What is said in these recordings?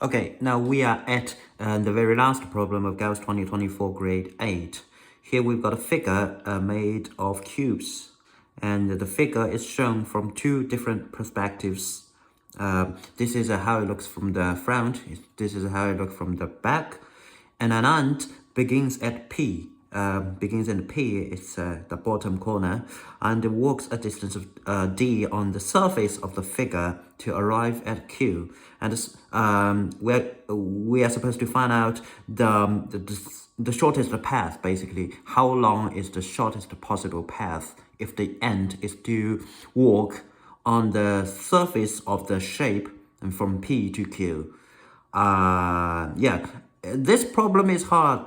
Okay, now we are at the very last problem of Gauss 2024 grade 8. Here we've got a figure made of cubes, and the figure is shown from two different perspectives. This is how it looks from the front, this is how it looks from the back, and an ant begins at P. It's the bottom corner, and walks a distance of D on the surface of the figure to arrive at Q. And we are supposed to find out the shortest path, basically. How long is the shortest possible path if the ant is to walk on the surface of the shape and from P to Q. Yeah, this problem is hard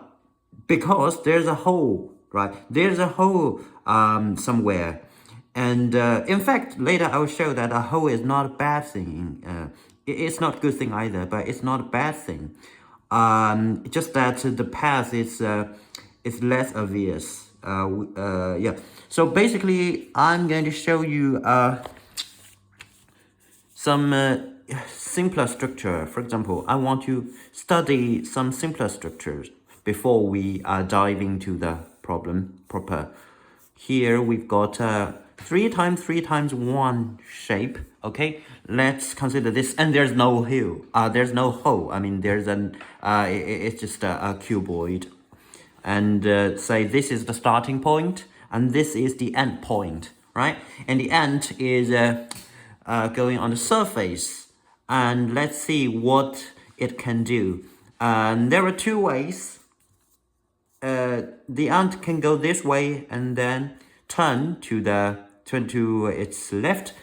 because there's a hole, right? There's a hole somewhere. And in fact, later I will show that a hole is not a bad thing. It's not a good thing either, but it's not a bad thing. Just that the path is less obvious. Yeah. So basically, I'm going to show you some simpler structure. For example, I want to study some simpler structures before we dive into the problem proper. Here we've got 3 times 3 times 1 shape. Okay, let's consider this, and there's no hole. There's no hole. I mean, there's it's just a cuboid, and say this is the starting point, and this is the end point, right? And the ant is going on the surface, and let's see what it can do. There are 2 ways. The ant can go this way and then turn to its left,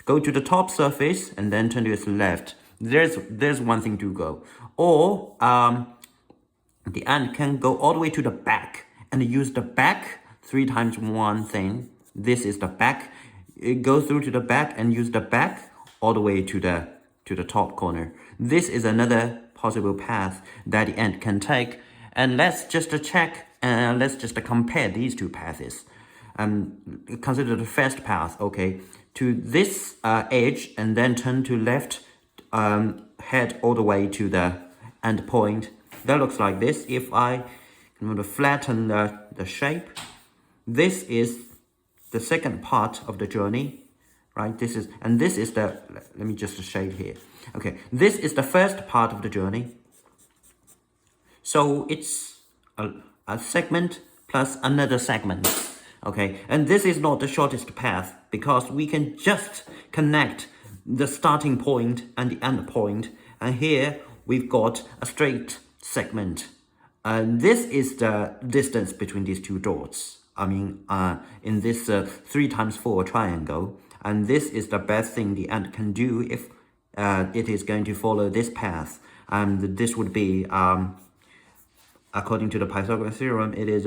go to the top surface and then turn to its left. There's one thing to go. Or the ant can go all the way to the back and use the back 3 times 1 thing. This is the back. It goes through to the back and use the back all the way to the top corner. This is another possible path that the ant can take. And let's just check and let's just compare these 2 paths. Consider the first path, okay, to this edge and then turn to left, head all the way to the end point. That looks like this. If I want to flatten the shape, this is the second part of the journey, right? This is the, let me just shade here. Okay, this is the first part of the journey. So it's a segment plus another segment, okay? And this is not the shortest path because we can just connect the starting point and the end point. And here we've got a straight segment. And this is the distance between these 2 dots. I mean, in this 3 times 4 triangle. And this is the best thing the ant can do if it is going to follow this path. And this would be, according to the Pythagorean theorem, it is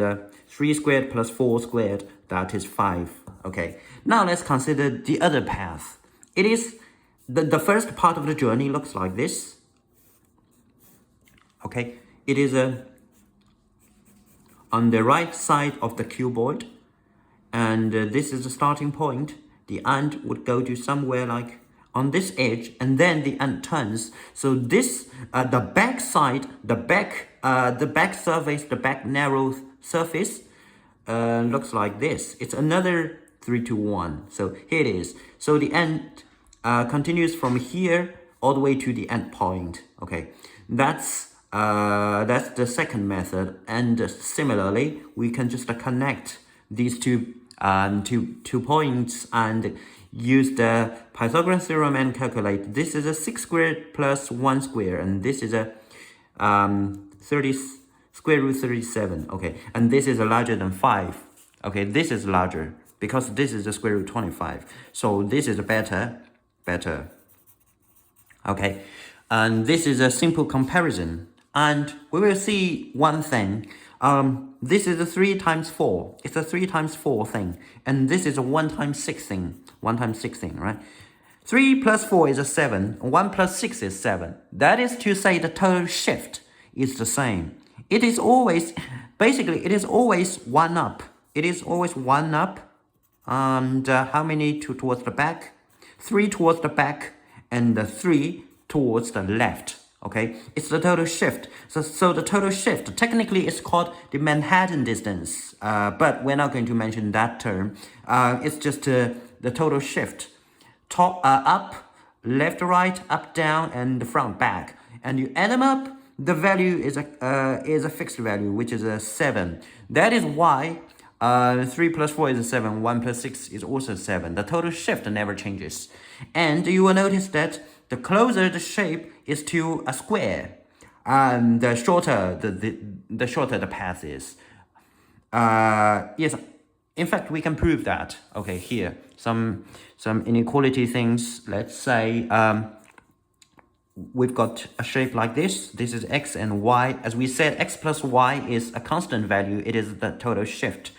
3 squared plus 4 squared, that is 5. Okay, now let's consider the other path. It is, the first part of the journey looks like this. Okay, it is on the right side of the cuboid, and this is the starting point. The ant would go to somewhere like on this edge, and then the ant turns. So this, the back side, the back surface, the back narrow surface looks like this. It's another 3 to 1. So here it is. So the ant continues from here all the way to the end point. Okay, that's the second method. And similarly, we can just connect these two points and use the Pythagorean theorem and calculate. This is a 6 squared plus 1 squared, and this is a square root 37. Okay, and this is larger than 5. Okay, this is larger because this is the square root 25. So this is better. Okay, and this is a simple comparison. And we will see one thing. This is a 3 times 4. It's a 3 times 4 thing. And this is a 1 times 6 thing. 1 times 6 thing, right? 3 plus 4 is a 7. 1 plus 6 is 7. That is to say the total shift is the same. It is always, basically, it is always 1 up. It is always 1 up. And how many towards the back? 3 towards the back and 3 towards the left. Okay, it's the total shift. So the total shift, technically it's called the Manhattan distance, but we're not going to mention that term. It's just the total shift. Top, up, left, right, up, down, and the front, back. And you add them up, the value is a fixed value, which is a 7. That is why 3 plus 4 is a 7, 1 plus 6 is also 7. The total shift never changes. And you will notice that the closer the shape is to a square, the shorter the shorter the path is. Yes, in fact, we can prove that. Okay, here, some inequality things. Let's say we've got a shape like this. This is x and y. As we said, x plus y is a constant value. It is the total shift,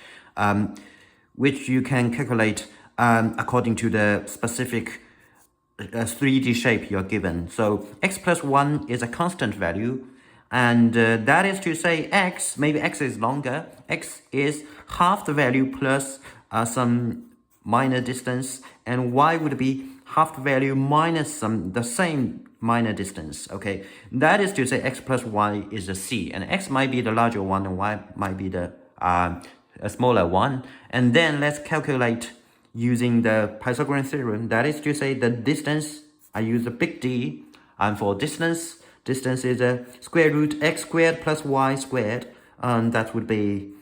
which you can calculate according to the specific 3D shape you're given. So x plus 1 is a constant value, and that is to say x, maybe x is longer, x is half the value plus some minor distance, and y would be half the value minus the same minor distance. Okay, that is to say x plus y is a c, and x might be the larger one and y might be the a smaller one. And then let's calculate using the Pythagorean theorem. That is to say the distance, I use a big D, and for distance is a square root x squared plus y squared, and that would be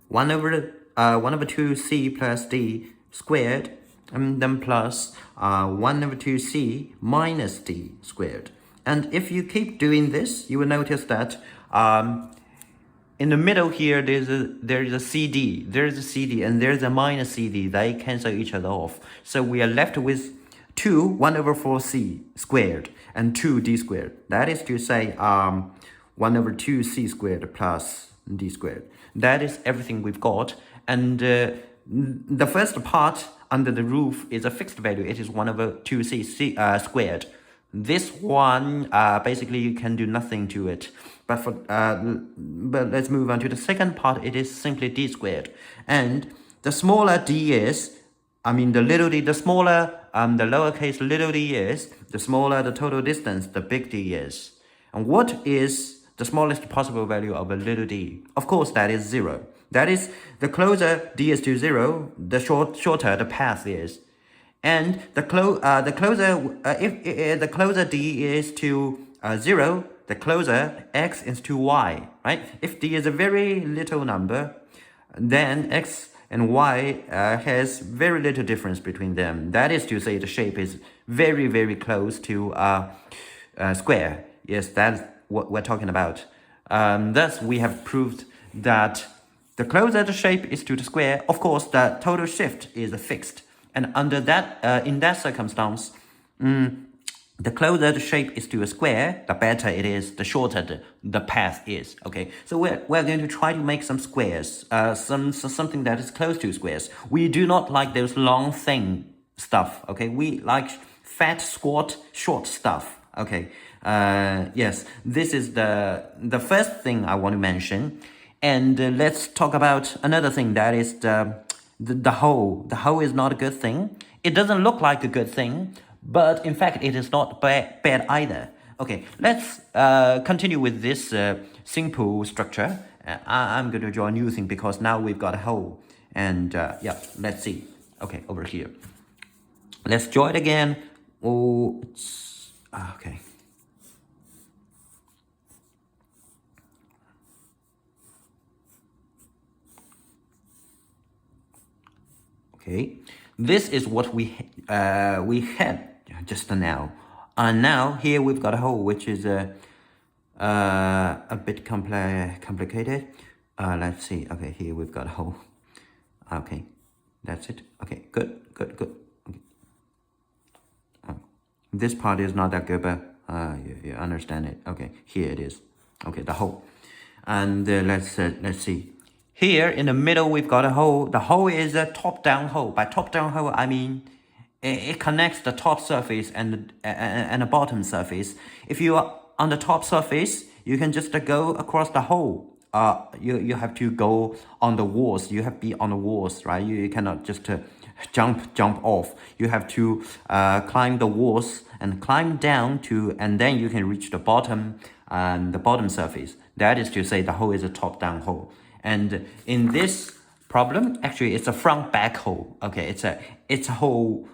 1 over 2c plus d squared, and then plus 1 over 2c minus d squared. And if you keep doing this, you will notice that in the middle here, there is a CD, and there's a minus CD. They cancel each other off. So we are left with 1 over 4c squared and 2d squared. That is to say 1 over 2c squared plus d squared. That is everything we've got. And the first part under the roof is a fixed value. It is 1 over 2c squared. This one, basically you can do nothing to it. But let's move on to the second part. It is simply d squared. And the smaller d is, the little d, the smaller the lowercase little d is, the smaller the total distance the big D is. And what is the smallest possible value of a little d? Of course, that is 0. That is, the closer d is to 0, the shorter the path is. And the closer d is to 0, the closer x is to y, right? If d is a very little number, then x and y has very little difference between them. That is to say, the shape is very, very close to square. Yes, that's what we're talking about. Thus, we have proved that the closer the shape is to the square, of course, the total shift is fixed. And under that, in that circumstance, the closer the shape is to a square, the better it is, the shorter the path is. Okay, so we're going to try to make some squares, something that is close to squares. We do not like those long, thin stuff. Okay, we like fat, squat, short stuff. Okay, yes, this is the first thing I want to mention. And let's talk about another thing, that is the hole. The hole is not a good thing. It doesn't look like a good thing, but in fact, it is not bad either. Okay, let's continue with this simple structure. I'm going to draw a new thing because now we've got a hole. And yeah, let's see. Okay, over here. Let's draw it again. Oh, okay. Okay, this is what we had just now. And now here we've got a hole, which is a bit complicated. Let's see. Okay, here we've got a hole. Okay, that's it. Okay, good. Okay. This part is not that good, but you understand it. Okay, here it is. Okay, the hole. And let's see. Here in the middle, we've got a hole. The hole is a top-down hole. By top-down hole, I mean it connects the top surface and the bottom surface. If you are on the top surface, you can just go across the hole. You have to go on the walls. You have to be on the walls, right? You cannot just jump off. You have to climb the walls and climb down to, and then you can reach the bottom surface. That is to say, the hole is a top-down hole. And in this problem, actually, it's a front-back hole. Okay, it's a hole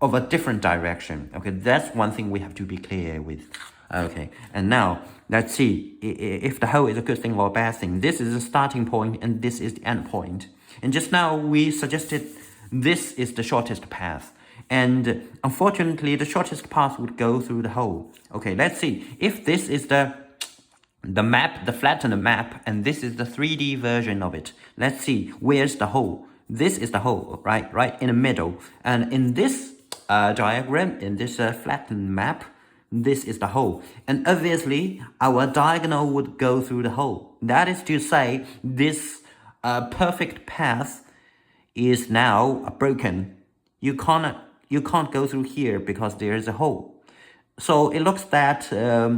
of a different direction. Okay, that's one thing we have to be clear with. Okay, and now let's see if the hole is a good thing or a bad thing. This is the starting point and this is the end point. And just now we suggested this is the shortest path. And unfortunately, the shortest path would go through the hole. Okay, let's see if this is the map, the flattened map, and this is the 3D version of it. Let's see, where's the hole? This is the hole, right in the middle. And in this diagram, in this flattened map, this is the hole. And obviously, our diagonal would go through the hole. That is to say, this perfect path is now broken. You can't go through here because there is a hole. So it looks that a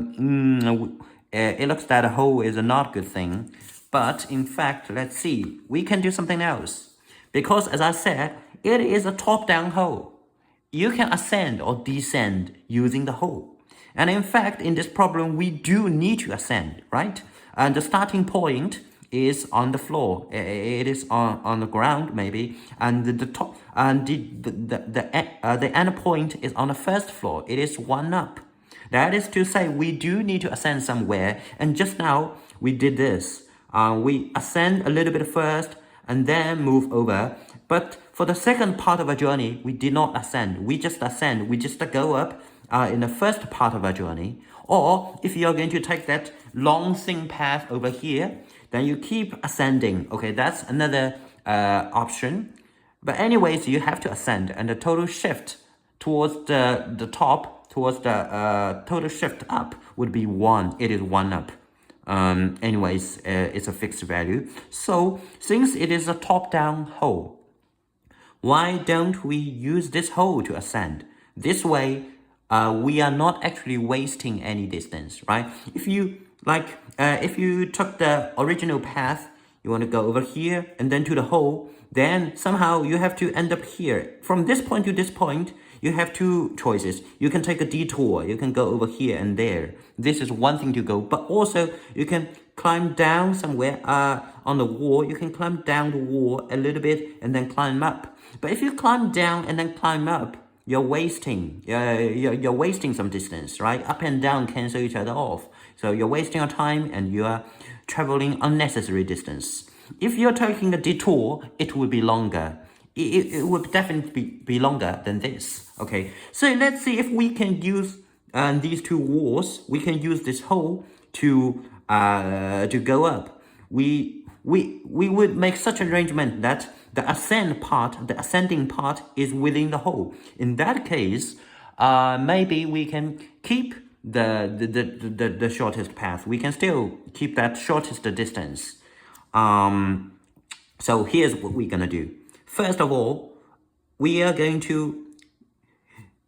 hole is a not good thing. But in fact, let's see, we can do something else. Because as I said, it is a top-down hole. You can ascend or descend using the hole. And in fact, in this problem, we do need to ascend, right? And the starting point is on the floor. It is on the ground, maybe. And the top and the end point is on the first floor. It is one up. That is to say, we do need to ascend somewhere. And just now, we did this. We ascend a little bit first and then move over. But for the second part of our journey, we did not ascend. We just ascend. We just go up in the first part of our journey. Or if you're going to take that long thin path over here, then you keep ascending. Okay, that's another option. But anyways, you have to ascend, and the total shift towards the top, towards the total shift up would be 1. It is 1 up. Anyways, it's a fixed value. So since it is a top-down hole, why don't we use this hole to ascend? This way, we are not actually wasting any distance, right? If you took the original path, you want to go over here and then to the hole, then somehow you have to end up here. From this point to this point, you have two choices. You can take a detour. You can go over here and there. This is one thing to go, but also you can climb down somewhere on the wall. You can climb down the wall a little bit and then climb up. But if you climb down and then climb up, you're wasting some distance, right? Up and down cancel each other off. So you're wasting your time and you are traveling unnecessary distance. If you're taking a detour, it will be longer. It would definitely be longer than this. Okay, so let's see if we can use these two walls. We can use this hole to go up. We would make such arrangement that the ascending part is within the hole. In that case, maybe we can keep the shortest path. We can still keep that shortest distance. So here's what we're gonna do. First of all, we are going to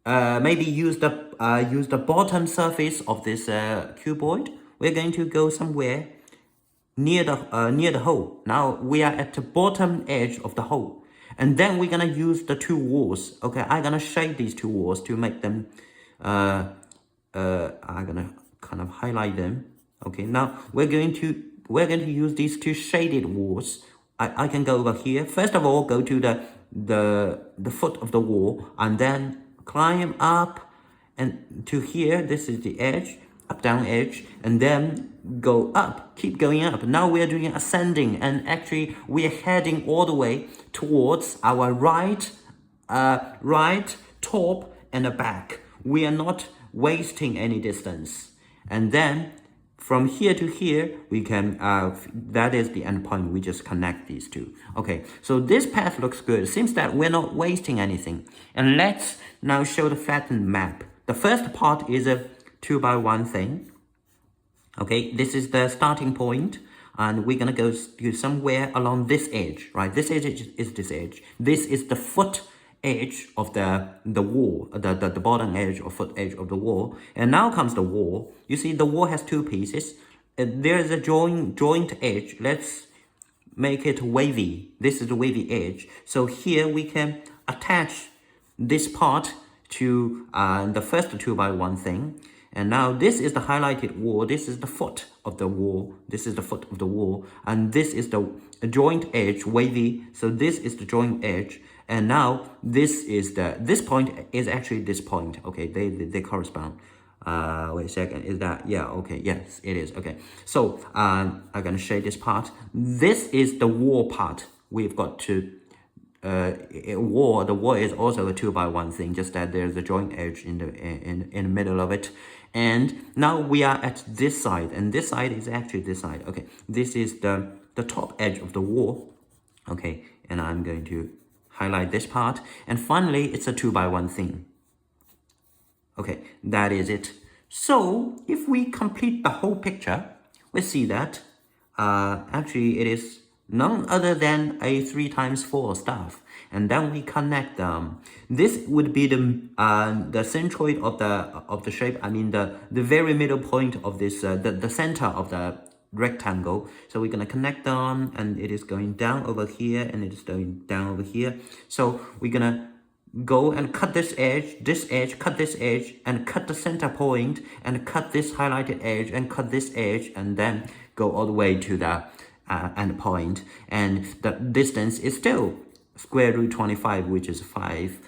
maybe use the bottom surface of this cuboid. We're going to go somewhere near the hole. Now we are at the bottom edge of the hole, and then we're gonna use the two walls. Okay, I'm gonna shade these two walls to make them. I'm gonna kind of highlight them. Okay, now we're going to use these two shaded walls. I can go over here. First of all, go to the foot of the wall and then climb up and to here. This is the edge, up down edge, and then go up. Keep going up. Now we are doing ascending, and actually we are heading all the way towards our right top and the back. We are not wasting any distance. And then from here to here, we can, that is the end point. We just connect these two. Okay, so this path looks good. It seems that we're not wasting anything. And let's now show the flattened map. The first part is a 2x1 thing. Okay, this is the starting point. And we're gonna go to somewhere along this edge, right? This edge is this edge. This is the foot edge of the wall, the bottom edge or foot edge of the wall. And now comes the wall. You see the wall has two pieces. There is a joint edge. Let's make it wavy. This is the wavy edge. So here we can attach this part to the first 2x1 thing. And now this is the highlighted wall. This is the foot of the wall. This is the foot of the wall. And this is the joint edge, wavy. So this is the joint edge. And now this point is actually this point. Okay, they correspond. Wait a second, is that, yeah, okay, yes, it is, okay. So, I'm gonna shade this part. This is the wall part. We've got to, the wall is also a 2x1 thing, just that there's a joint edge in the middle of it. And now we are at this side, and this side is actually this side, okay. This is the top edge of the wall, okay, and I'm going to highlight this part. And finally, it's a 2x1 thing. Okay, that is it. So if we complete the whole picture, we see that actually it is none other than a 3x4 stuff. And then we connect them. This would be the centroid of the shape. I mean the very middle point of this the center of the rectangle. So we're gonna connect them, and it is going down over here, and it is going down over here. So we're gonna go and cut this edge, cut this edge, and cut the center point, and cut this highlighted edge, and cut this edge, and then go all the way to the end point. And the distance is still square root 25, which is 5.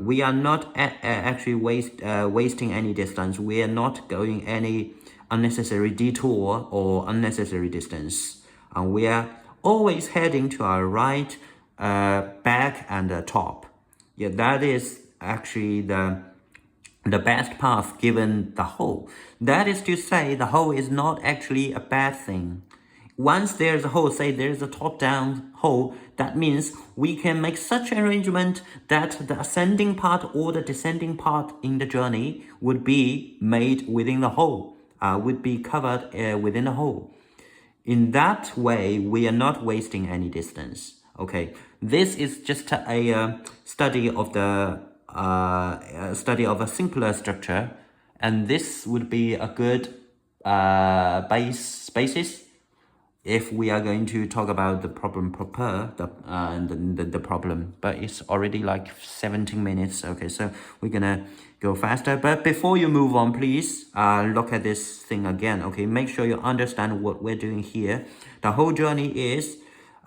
We are not actually wasting any distance. We are not going any unnecessary detour or unnecessary distance. We are always heading to our right, back, and top. Yeah, that is actually the best path given the hole. That is to say, the hole is not actually a bad thing. Once there's a hole, say there's a top-down hole, that means we can make such arrangement that the ascending part or the descending part in the journey would be made within the hole, would be covered within the hole. In that way, we are not wasting any distance. Okay, this is just a study of the of a simpler structure, and this would be a good basis if we are going to talk about the problem proper, the problem. But it's already like 17 minutes. Okay, so we're gonna go faster. But before you move on, please look at this thing again. Okay, make sure you understand what we're doing here. The whole journey is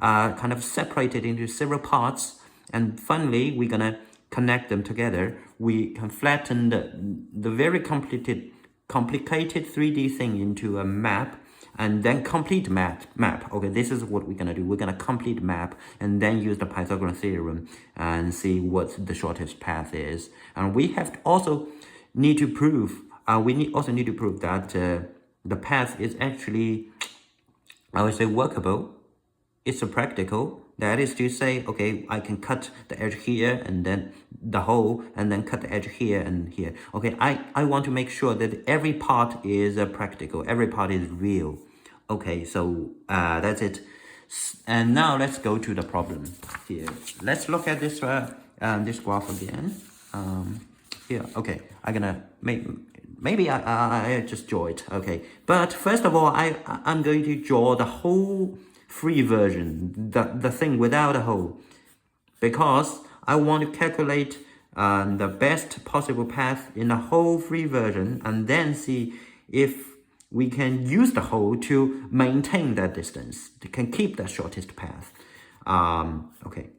kind of separated into several parts, and finally we're gonna connect them together. We can flatten the very complicated 3D thing into a map, and then complete map. Okay, this is what we're gonna do. We're gonna complete map, and then use the Pythagorean theorem and see what the shortest path is. And we have to also need to prove. Also need to prove that the path is actually, I would say, workable. It's a practical. That is to say, okay, I can cut the edge here, and then the hole, and then cut the edge here and here. Okay, I want to make sure that every part is practical, every part is real. Okay, so that's it. And now let's go to the problem here. Let's look at this this graph again. Here, okay, I'm gonna maybe I just draw it. Okay, but first of all, I'm going to draw the whole free version, the thing without a hole, because I want to calculate the best possible path in the whole free version, and then see if we can use the hole to maintain that distance, to can keep the shortest path. Okay,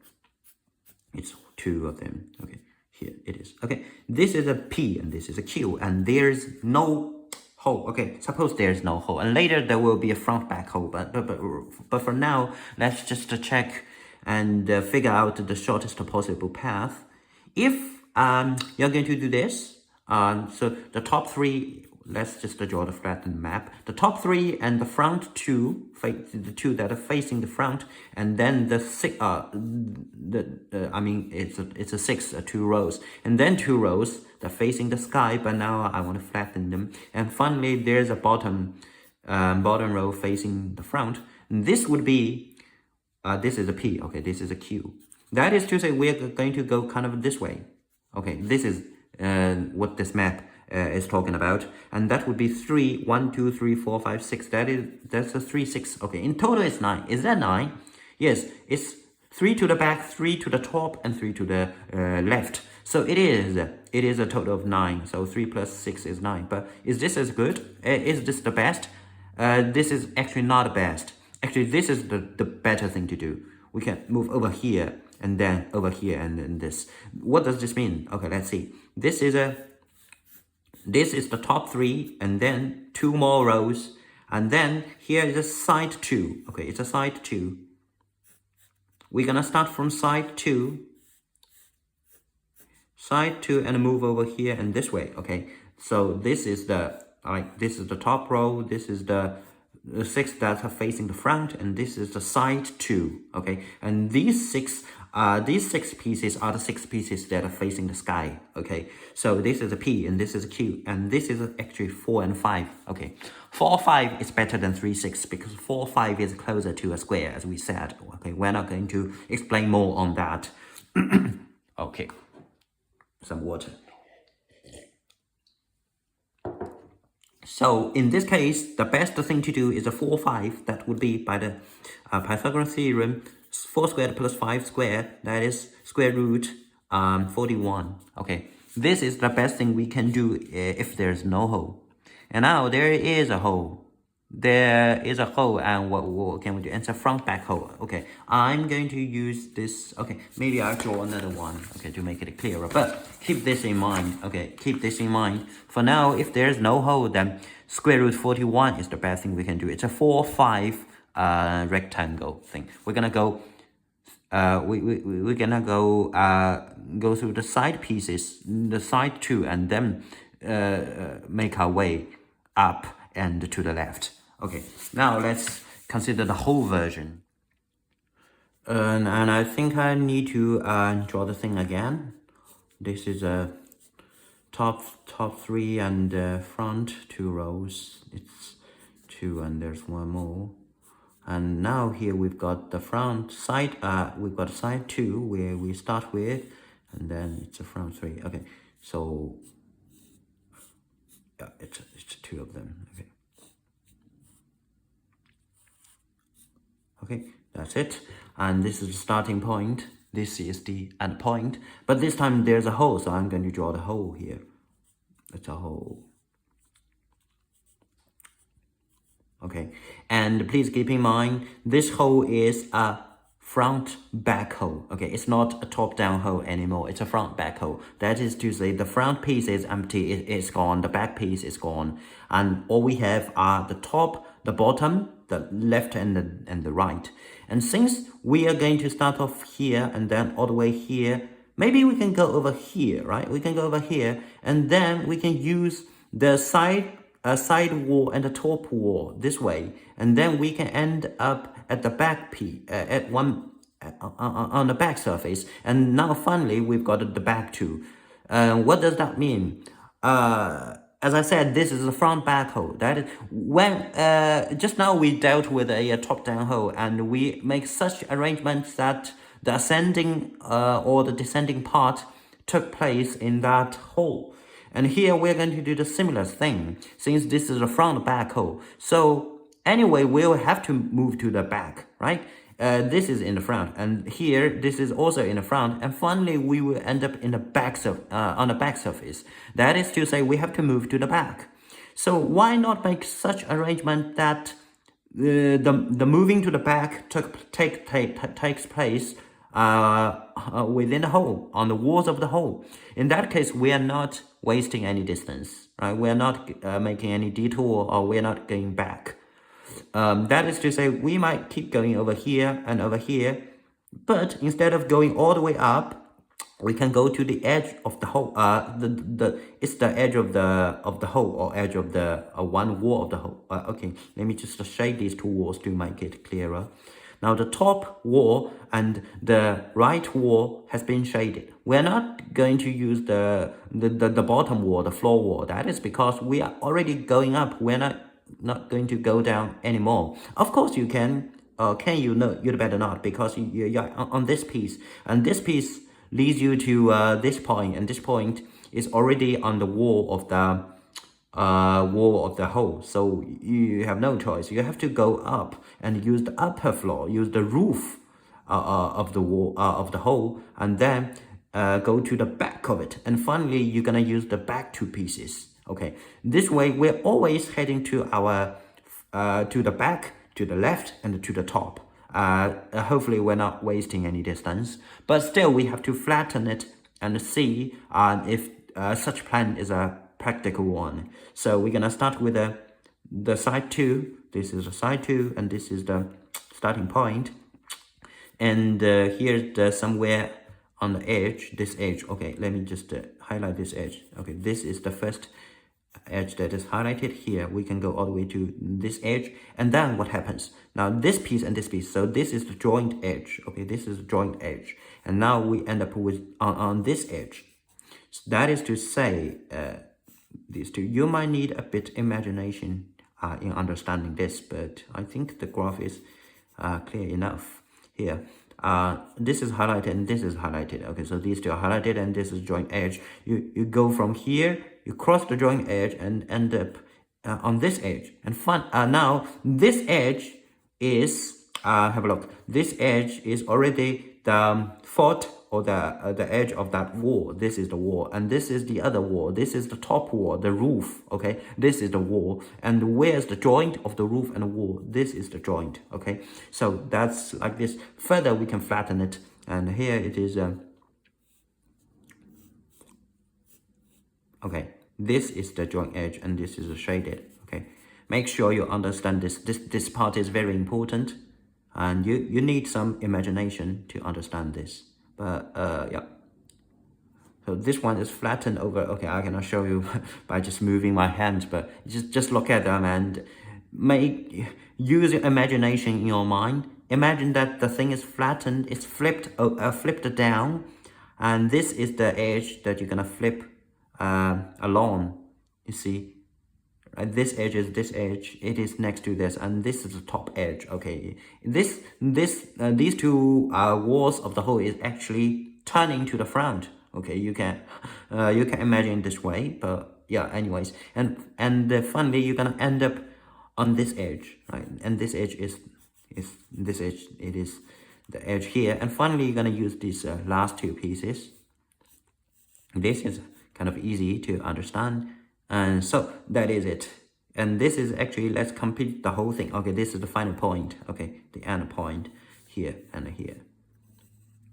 it's two of them. Okay, here it is. Okay, this is a P and this is a Q, and there's no hole. Okay, suppose there's no hole, and later there will be a front back hole, but for now, let's just check and figure out the shortest possible path. If you're going to do this, so the top three, let's just draw the flattened map. The top three and the front two, the two that are facing the front, and then the six, I mean it's a six, 2 rows, and then 2 rows that facing the sky. But now I want to flatten them, and finally there's a bottom row facing the front. And this would be this is a P. Okay, this is a Q. That is to say, we're going to go kind of this way. Okay, this is what this map is talking about, and that would be 3, 1, 2, 3, 4, 5, 6. That's a 3, 6. Okay, in total it's 9. Is that 9? Yes, it's 3 to the back, 3 to the top, and 3 to the left. So it is a total of 9. So 3 plus 6 is 9. But is this as good? Is this the best? This is actually not the best. Actually, this is the better thing to do. We can move over here and then over here and then this. What does this mean? Okay, let's see. This is the top 3 and then 2 more rows. And then here is a side 2. Okay, it's a side 2. We're gonna start from side 2 and move over here and this way. Okay, so this is the top row, this is the 6 that are facing the front, and this is the side 2. Okay, and these 6 pieces are the 6 pieces that are facing the sky. Okay, so this is a P and this is a Q, and this is actually 4 and 5. Okay, 4 5 is better than 3 6 because 4 5 is closer to a square, as we said. Okay, we're not going to explain more on that. Okay, some water. So in this case, the best thing to do is a 4 5. That would be by the Pythagorean theorem, 4 squared plus 5 squared, that is square root 41. Okay, this is the best thing we can do if there's no hole. And now there is a hole. There is a hole, and what can we do? It's a front back hole. Okay, I'm going to use this. Okay, maybe I'll draw another one. Okay, to make it clearer. But keep this in mind. Okay, keep this in mind. For now, if there's no hole, then square root 41 is the best thing we can do. It's a 4 5 rectangle thing. We're gonna go. We're gonna go through the side pieces, the side 2, and then make our way up and to the left. Okay, now let's consider the whole version. And I think I need to draw the thing again. This is a top 3 and front 2 rows. It's 2 and there's 1 more. And now here we've got the front side. We've got side 2 where we start with, and then it's a front 3. Okay, so yeah, it's 2 of them. Okay. Okay, that's it. And this is the starting point. This is the end point. But this time there's a hole, so I'm going to draw the hole here. It's a hole. Okay, and please keep in mind, this hole is a front back hole. Okay, it's not a top down hole anymore. It's a front back hole. That is to say, the front piece is empty, it's gone. The back piece is gone. And all we have are the top, the bottom, the left and the right. And since we are going to start off here and then all the way here, maybe we can go over here, right? We can go over here, and then we can use the side wall and the top wall this way, and then we can end up at the back piece on the back surface. And now finally we've got the back too. What does that mean? As I said, this is a front back hole. That is when just now we dealt with a top down hole, and we make such arrangements that the ascending or the descending part took place in that hole. And here we're going to do the similar thing, since this is a front back hole. So anyway, we'll have to move to the back, right? This is in the front, and here this is also in the front, and finally we will end up in the back on the back surface. That is to say, we have to move to the back. So why not make such arrangement that the moving to the back takes place within the hole, on the walls of the hole. In that case, we are not wasting any distance, right? We are not making any detour, or we are not going back. That is to say, we might keep going over here and over here, but instead of going all the way up, we can go to the edge of the hole. It's the edge of the hole, or edge of the one wall of the hole. Okay, let me just shade these 2 walls to make it clearer. Now the top wall and the right wall has been shaded. We're not going to use the bottom wall, the floor wall. That is because we are already going up. We're not going to go down anymore. Of course you can, can you? No, you'd better not, because you're on this piece, and this piece leads you to this point, and this point is already on the wall of the hole. So you have no choice. You have to go up and use the upper floor, use the roof of the wall of the hole, and then go to the back of it, and finally you're gonna use the back two pieces. Okay, this way we're always heading to our to the back, to the left, and to the top. Hopefully we're not wasting any distance, but still we have to flatten it and see if such plan is a practical one. So we're gonna start with the side 2. This is the side 2, and this is the starting point. And here's somewhere on the edge, this edge. Okay, let me just highlight this edge. Okay, this is the first edge that is highlighted here. We can go all the way to this edge, and then what happens now, this piece and this piece, so this is the joint edge. Okay, this is the joint edge, and now we end up with on this edge. So that is to say, these two, you might need a bit imagination in understanding this, but I think the graph is clear enough here. This is highlighted and this is highlighted. Okay, so these two are highlighted and this is joint edge. You go from here, you cross the joint edge and end up on this edge. And now this edge is have a look. This edge is already the foot or the edge of that wall. This is the wall, and this is the other wall. This is the top wall, the roof. Okay, this is the wall, and where's the joint of the roof and the wall? This is the joint. Okay, so that's like this. Further, we can flatten it, and here it is. Okay, this is the joint edge, and this is a shaded. Okay, make sure you understand this. This part is very important, and you need some imagination to understand this. But yeah, so this one is flattened over. Okay, I cannot show you by just moving my hands, but just look at them and use your imagination in your mind. Imagine that the thing is flattened, it's flipped down, and this is the edge that you're gonna flip along. You see, right? This edge is this edge, it is next to this, and this is the top edge. Okay, these two walls of the hole is actually turning to the front. Okay, you can imagine this way, but yeah, anyways, and finally you're gonna end up on this edge, right? And this edge is this edge, it is the edge here, and finally you're gonna use these last two pieces. This is kind of easy to understand, and so that is it. And this is actually, let's complete the whole thing. Okay, this is the final point. Okay, the end point here and here,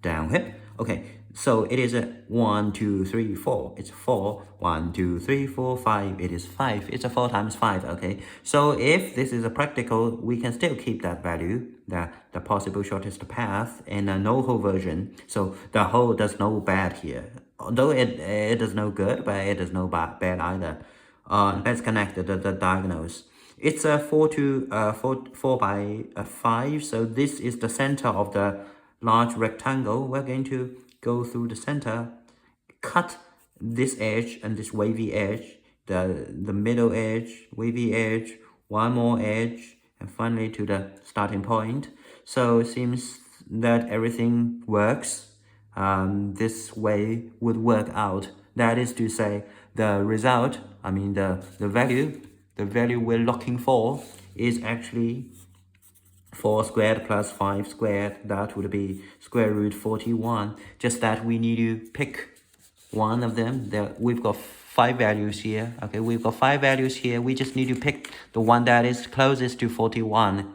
down here. Okay, so it is a 1 2 3 4. It's 4. 1 2 3 4 5. It is 5. It's a 4 times 5. Okay, so if this is a practical, we can still keep that value, the possible shortest path in a no hole version. So the hole does no bad here, although it does no good, but it does no bad either. Let's connect the diagonals. It's a 4 by 5. So this is the center of the large rectangle. We're going to go through the center, cut this edge and this wavy edge, the middle edge, wavy edge, one more edge, and finally to the starting point. So it seems that everything works. This way would work out. That is to say, the result, I mean the value we're looking for is actually 4 squared plus 5 squared. That would be square root 41. Just that we need to pick one of them. We've got 5 values here. Okay, we've got 5 values here. We just need to pick the one that is closest to 41.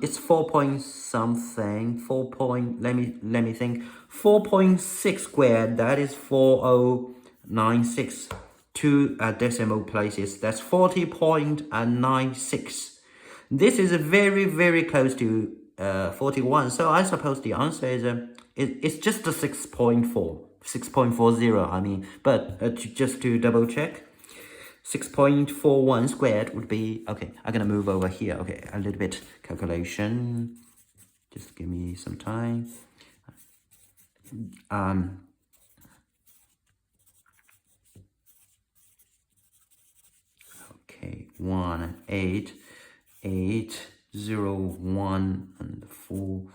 It's 4 point something. 4 point. Let me think. 4.6 squared. That is 4096. 2 decimal places. That's 40.96. This is very, very close to 41. So I suppose the answer is it's just a 6.40. I mean, but just to double check, 6.41 squared would be, okay, I'm gonna move over here. Okay, a little bit calculation. Just give me some time. Okay, 1 8 8 0 1 and 4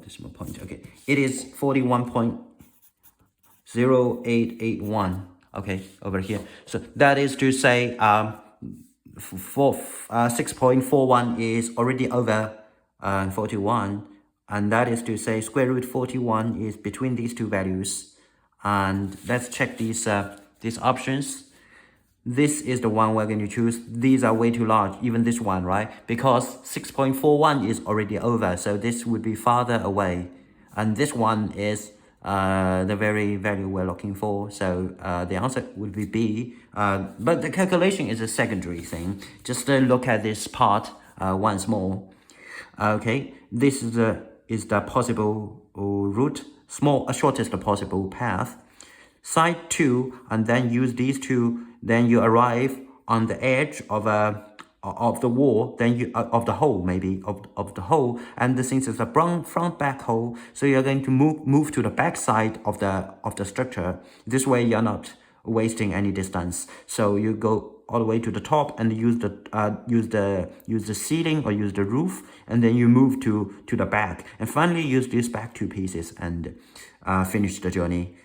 decimal point. Okay, it is 41.0881. Okay, over here. So that is to say 6.41 is already over and 41, and that is to say square root 41 is between these two values. And let's check these options. This is the one we're going to choose. These are way too large, even this one, right? Because 6.41 is already over, so this would be farther away. And this one is the very value we're looking for. So the answer would be B. But the calculation is a secondary thing. Just look at this part once more. Okay, this is the possible route, shortest possible path. Side 2, and then use these two, then you arrive on the edge of the wall, then you of the hole, maybe of the hole, and since it's a front back hole, so you're going to move to the back side of the structure. This way you're not wasting any distance. So you go all the way to the top and use the ceiling or use the roof, and then you move to the back, and finally use these back two pieces and finish the journey.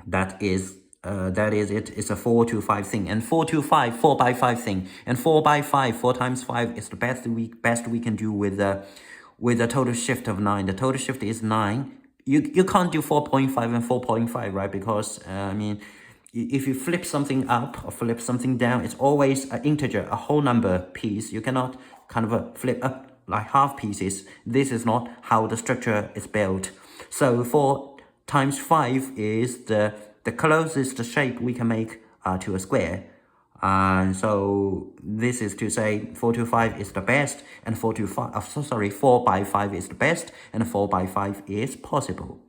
That is it. It's a 4 to 5 thing, and 4 to 5, 4 by 5 thing, and 4 by 5, 4 times 5 is the best we can do with a total shift of 9. The total shift is 9. You can't do 4.5 and 4.5, right? Because I mean, if you flip something up or flip something down, it's always an integer, a whole number piece. You cannot kind of flip up like half pieces. This is not how the structure is built. So 4 times 5 is the closest shape we can make to a square. And so this is to say 4 to 5 is the best, and 4 by 5 is the best, and 4 by 5 is possible.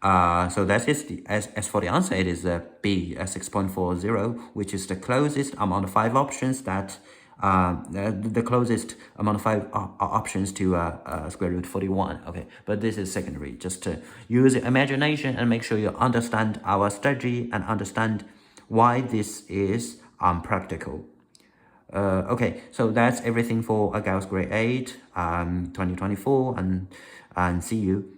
So that is as for the answer, it is B, 6.40, which is the closest among the 5 options that the closest among 5 options to square root 41. Okay, but this is secondary. Just use imagination and make sure you understand our strategy and understand why this is practical. Okay, so that's everything for Gauss G8 2024, and see you.